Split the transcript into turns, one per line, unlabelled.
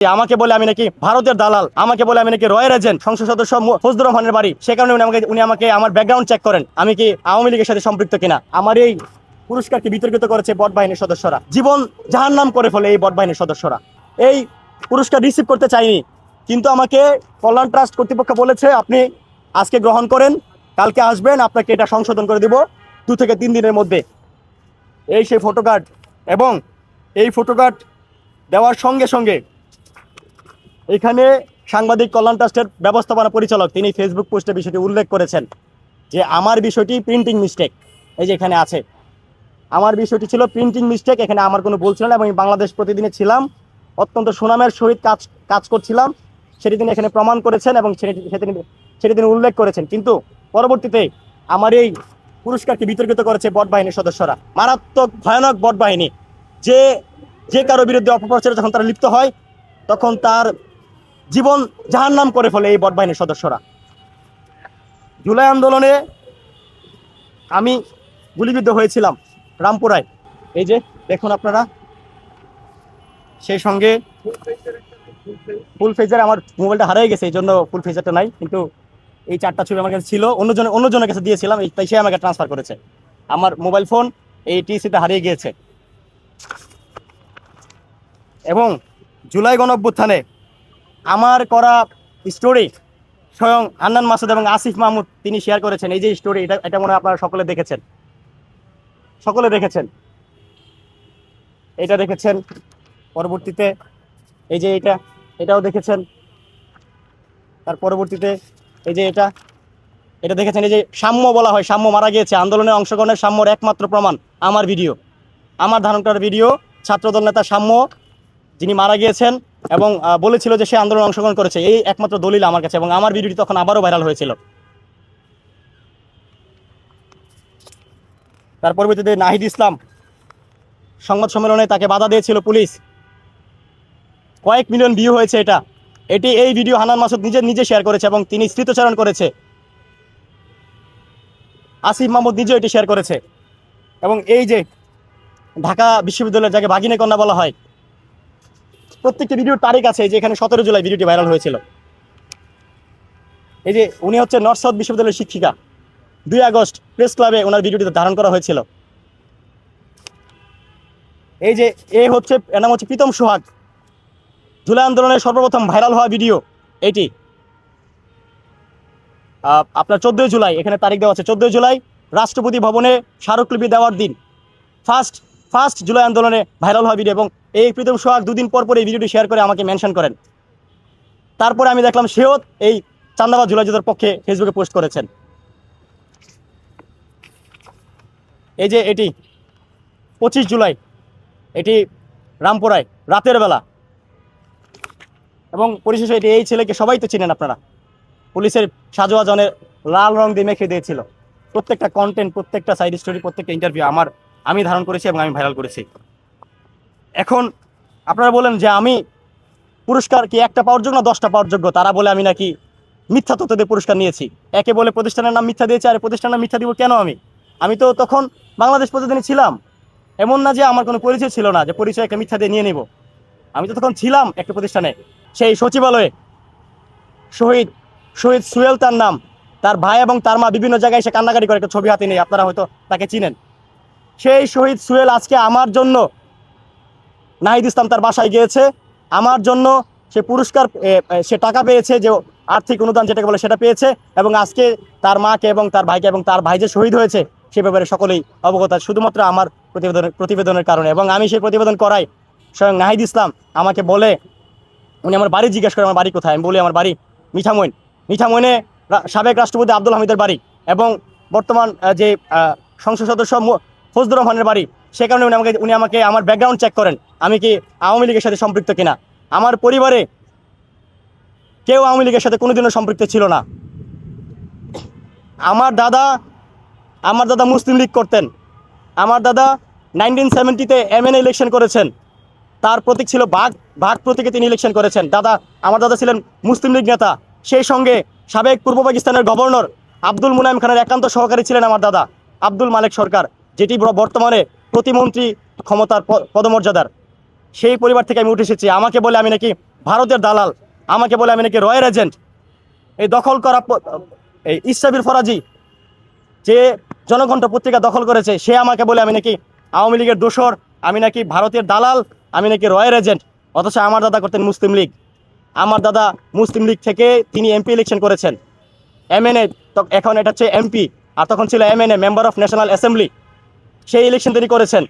আমাকে বলে আমি নাকি ভারতের দালাল, আমাকে বলে আমি নাকি রয়ের এজেন্ট, সংসদ সদস্য ফজলুর রহমানের বাড়ি, সে কারণে উনি আমাকে আমার ব্যাকগ্রাউন্ড চেক করেন আমি কি আওয়ামী লীগের সাথে সম্পৃক্ত কিনা। আমার এই পুরস্কারকে বিতর্কিত করেছে বট বাহিনীর সদস্যরা, জীবন জাহান্নাম করে ফেলে এই বট বাহিনীর সদস্যরা। এই পুরস্কার রিসিভ করতে চাইনি, কিন্তু আমাকে কল্যাণ ট্রাস্ট কর্তৃপক্ষ বলেছে আপনি আজকে গ্রহণ করেন, কালকে আসবেন, আপনাকে এটা সংশোধন করে দিব 2 থেকে 3 দিনের মধ্যে। এই সেই ফটো কার্ড, এবং এই ফটো কার্ড দেওয়ার সঙ্গে সঙ্গে এখানে সাংবাদিক কল্যাণ ট্রাস্টের ব্যবস্থাপনা পরিচালক তিনি ফেসবুক পোস্টে বিষয়টি উল্লেখ করেছেন যে আমার বিষয়টি প্রিন্টিং মিস্টেক। এই যে এখানে আছে, আমার বিষয়টি ছিল প্রিন্টিং মিস্টেক, এখানে আমার কোনো ভুল ছিল না, এবং বাংলাদেশ প্রতিদিনে ছিলাম, অত্যন্ত সুনামের সহিত কাজ করছিলাম, সেটি তিনি এখানে প্রমাণ করেছেন এবং সেটি তিনি উল্লেখ করেছেন। কিন্তু পরবর্তীতে আমার এই পুরস্কারকে বিতর্কিত করেছে বট বাহিনীর সদস্যরা, মারাত্মক ভয়ানক বট বাহিনী, যে কারো বিরুদ্ধে অপপ্রচারে যখন তারা লিপ্ত হয় তখন তার জীবন জাহান্নাম করে ফেলে এই বট বাহিনীর সদস্যরা। জুলাই আন্দোলনে আমি গুলিবিদ্ধ হয়েছিলাম রামপুরায়, এই যে দেখুন আপনারা, সেই সঙ্গে ফুল ফেজার, আমার মোবাইলটা হারিয়ে গেছে এই জন্য ফুল ফেজারটা নাই, কিন্তু এই 4টা ছবি আমার কাছে ছিল, অন্যজনের কাছে দিয়েছিলাম, তাই সে আমাকে ট্রান্সফার করেছে। আমার মোবাইল ফোন এই টিসিতে হারিয়ে গিয়েছে। এবং জুলাই গণঅভ্যুত্থানে আমার করা স্টোরি স্বয়ং হান্নান মাসুদ এবং আসিফ মাহমুদ তিনি শেয়ার করেছেন। এই যে স্টোরি, এটা মনে হয় আপনারা সকলে দেখেছেন, এটা দেখেছেন। পরবর্তীতে এই যে এটাও দেখেছেন। তার পরবর্তীতে এই যে এটা দেখেছেন। এই যে সাম্য বলা হয়, সাম্য মারা গিয়েছে, আন্দোলনে অংশগ্রহণের সাম্যর একমাত্র প্রমাণ আমার ভিডিও, আমার ধারণ করার ভিডিও। ছাত্রদল নেতা সাম্য যিনি মারা গিয়েছেন এবং বলেছিল যে সে আন্দোলনে অংশগ্রহণ করেছে, এই একমাত্র দলিল আমার কাছে, এবং আমার ভিডিওটি তখন আবারও ভাইরাল হয়েছিল। তার পরবর্তীতে নাহিদ ইসলাম সংবাদ সম্মেলনে তাকে বাধা দিয়েছিল পুলিশ, কয়েক মিলিয়ন ভিউ হয়েছে এই ভিডিও হান্নান মাসুদ নিজে শেয়ার করেছে এবং তিনি স্মৃতিচারণ করেছে। আসিফ মাহমুদ নিজেও এটি শেয়ার করেছে। এবং এই যে ঢাকা বিশ্ববিদ্যালয়ের যাকে ভাগিনী কন্যা বলা হয়, প্রত্যেকটি ভিডিওর তারিখ আছে, যে এখানে 17 জুলাই ভিডিওটি ভাইরাল হয়েছিল। এই যে উনি হচ্ছে নর্থ সাউথ বিশ্ববিদ্যালয়ের শিক্ষিকা, 2 আগস্ট প্রেস ক্লাবে ওনার ভিডিওটি ধারণ করা হয়েছিল। এই যে এর নাম হচ্ছে প্রীতম সোহাগ, জুলাই আন্দোলনের সর্বপ্রথম ভাইরাল হওয়া ভিডিও এটি। আপনার 14 জুলাই, এখানে তারিখ দেওয়া আছে 14 জুলাই, রাষ্ট্রপতি ভবনে স্মারকলিপি দেওয়ার দিন ফার্স্ট জুলাই আন্দোলনে ভাইরাল হওয়া ভিডিও। এবং এই প্রীতম সোহাগ 2 দিন পর এই ভিডিওটি শেয়ার করে আমাকে মেনশন করেন। তারপরে আমি দেখলাম সেও এই চান্দাবাজ জুলাই যোদ্ধার পক্ষে ফেসবুকে পোস্ট করেছেন। এই যে এটি 25 জুলাই, এটি রামপুরায় রাতের বেলা, এবং পরিশেষে এটি এই ছেলেকে সবাই তো চিনেন আপনারা, পুলিশের সাজোয়া জনের লাল রং দিয়ে মেখে দিয়েছিল। প্রত্যেকটা কন্টেন্ট, প্রত্যেকটা সাইড স্টোরি, প্রত্যেকটা ইন্টারভিউ আমি ধারণ করেছি এবং আমি ভাইরাল করেছি। এখন আপনারা বলেন যে আমি পুরস্কার কি একটা পাওয়ার যোগ্য না 10টা পাওয়ার যোগ্য? তারা বলে আমি নাকি মিথ্যা তথ্য দিয়ে পুরস্কার নিয়েছি। একে বলে প্রতিষ্ঠানের নাম মিথ্যা দিয়েছে, আর প্রতিষ্ঠানের নাম মিথ্যা দিব কেন? আমি তো তখন বাংলাদেশ প্রতিদিনে ছিলাম, এমন না যে আমার কোনো পরিচয় ছিল না যে পরিচয় একটা মিথ্যা দিয়ে নিয়ে নিব। আমি তো তখন ছিলাম একটা প্রতিষ্ঠানে, সেই সচিবালয়ে। শহীদ সুহেল তার নাম, তার ভাই এবং তার মা বিভিন্ন জায়গায় এসে কান্নাকাটি করে, একটা ছবি হাতে নেই, আপনারা হয়তো তাকে চিনেন। সেই শহীদ সুহেল আজকে আমার জন্য, নাহিদ ইসলাম তার বাসায় গিয়েছে, আমার জন্য সে পুরস্কার, সে টাকা পেয়েছে, যে আর্থিক অনুদান যেটাকে বলে সেটা পেয়েছে, এবং আজকে তার মাকে এবং তার ভাইকে, এবং তার ভাই যে শহীদ হয়েছে সে ব্যাপারে সকলেই অবগত, শুধুমাত্র আমার প্রতিবেদনের কারণে। এবং আমি সেই প্রতিবেদন করাই, স্বয়ং নাহিদ ইসলাম আমাকে বলে, উনি আমার বাড়ি জিজ্ঞেস করে আমার বাড়ি কোথায়, আমি বলি আমার বাড়ি মিঠামইনে সাবেক রাষ্ট্রপতি আব্দুল হামিদের বাড়ি, এবং বর্তমান যে সংসদ সদস্য ফজলুর রহমানের বাড়ি। সে কারণে উনি আমাকে আমার ব্যাকগ্রাউন্ড চেক করেন আমি কি আওয়ামী লীগের সাথে সম্পৃক্ত কিনা। আমার পরিবারে কেউ আওয়ামী লীগের সাথে কোনোদিনও সম্পৃক্ত ছিল না। আমার দাদা মুসলিম লীগ করতেন। আমার দাদা 1970-তে এমএনএ ইলেকশন করেছেন, তার প্রতীক ছিল বাঘ প্রতীকে তিনি ইলেকশন করেছেন। আমার দাদা ছিলেন মুসলিম লীগ নেতা, সেই সঙ্গে সাবেক পূর্ব পাকিস্তানের গভর্নর আব্দুল মুনাইম খানের একান্ত সহকারী ছিলেন আমার দাদা আব্দুল মালেক সরকার, যেটি বর্তমানে প্রতিমন্ত্রী ক্ষমতার পদমর্যাদার। সেই পরিবার থেকে আমি উঠে এসেছি। আমাকে বলে আমি নাকি ভারতের দালাল আমাকে বলে আমি নাকি রয়ের এজেন্ট। এই দখল করা এই ইসরাবিল ফরাজি যে জনকণ্ঠ পত্রিকা দখল করেছে, সে আমাকে বলে আমি নাকি আওয়ামী লীগের দোসর, আমি নাকি ভারতের দালাল, আমি নাকি রয়ের এজেন্ট। অথচ আমার দাদা করতেন মুসলিম লীগ। আমার দাদা মুসলিম লীগ থেকে তিনি এমপি ইলেকশন করেছেন, এমএনএ, এখন এটা হচ্ছে এমপি, আর তখন ছিল MNA, member of national assembly. সেই ইলেকশন তিনি করেছেন।